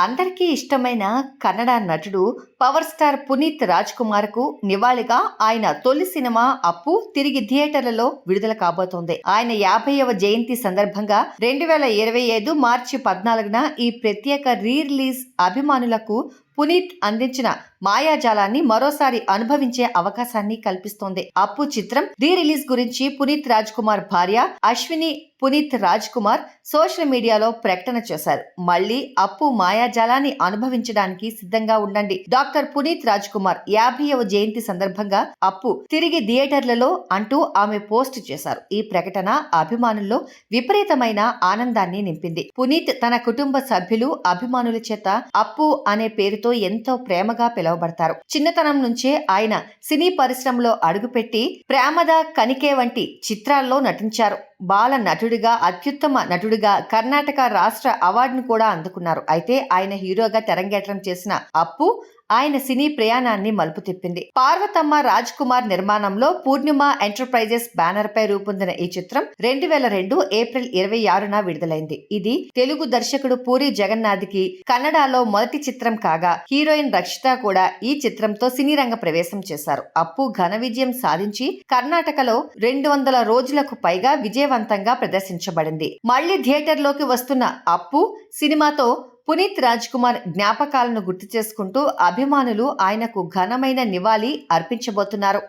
అందరికీ ఇష్టమైన కన్నడ నటుడు పవర్ స్టార్ పునీత్ రాజ్ కుమార్ కు నివాళిగా ఆయన తొలి సినిమా అప్పు తిరిగి థియేటర్లలో విడుదల కాబోతోంది. ఆయన 50వ జయంతి సందర్భంగా 2025 మార్చి 14న ఈ ప్రత్యేక రీ రిలీజ్ అభిమానులకు పునీత్ అందించిన మాయాజాలాన్ని మరోసారి అనుభవించే అవకాశాన్ని కల్పిస్తోంది. అప్పు చిత్రం రీ రిలీజ్ గురించి పునీత్ రాజ్ కుమార్ భార్య అశ్విని పునీత్ రాజ్ కుమార్ సోషల్ మీడియాలో ప్రకటన చేశారు. మళ్ళీ అప్పు మాయాజాలాన్ని అనుభవించడానికి సిద్ధంగా ఉండండి. డాక్టర్ పునీత్ రాజ్ కుమార్ 50వ జయంతి సందర్భంగా అప్పు తిరిగి థియేటర్లలో అంటూ ఆమె పోస్ట్ చేశారు. ఈ ప్రకటన అభిమానుల్లో విపరీతమైన ఆనందాన్ని నింపింది. పునీత్ తన కుటుంబ సభ్యులు అభిమానుల చేత అప్పు అనే పేరుతో ఎంతో ప్రేమగా పిలువబడతారు. చిన్నతనం నుంచే ఆయన సినీ పరిశ్రమలో అడుగుపెట్టి ప్రేమద కనికే వంటి చిత్రాల్లో నటించారు. బాల నటుడిగా అత్యుత్తమ నటుడిగా కర్ణాటక రాష్ట్ర అవార్డును కూడా అందుకున్నారు. అయితే ఆయన హీరోగా తెరంగేట్రం చేసిన అప్పు ఆయన సినీ ప్రయాణాన్ని మలుపు తిప్పింది. పార్వతమ్మ రాజ్ కుమార్ నిర్మాణంలో పూర్ణిమ ఎంటర్ప్రైజెస్ బ్యానర్ పై రూపొందిన ఈ చిత్రం 2002 ఏప్రిల్ 26న విడుదలైంది. ఇది తెలుగు దర్శకుడు పూరి జగన్నాథ్ కి కన్నడలో మొదటి చిత్రం కాగా హీరోయిన్ రక్షిత కూడా ఈ చిత్రంతో సినీ రంగ ప్రవేశం చేశారు. అప్పు ఘన విజయం సాధించి కర్ణాటకలో 200 రోజులకు పైగా విజయవంతంగా ప్రదర్శించబడింది. మళ్లీ థియేటర్లోకి వస్తున్న అప్పు సినిమాతో పునీత్ రాజ్ కుమార్ జ్ఞాపకాలను గుర్తు చేసుకుంటూ అభిమానులు ఆయనకు ఘనమైన నివాళి అర్పించబోతున్నారు.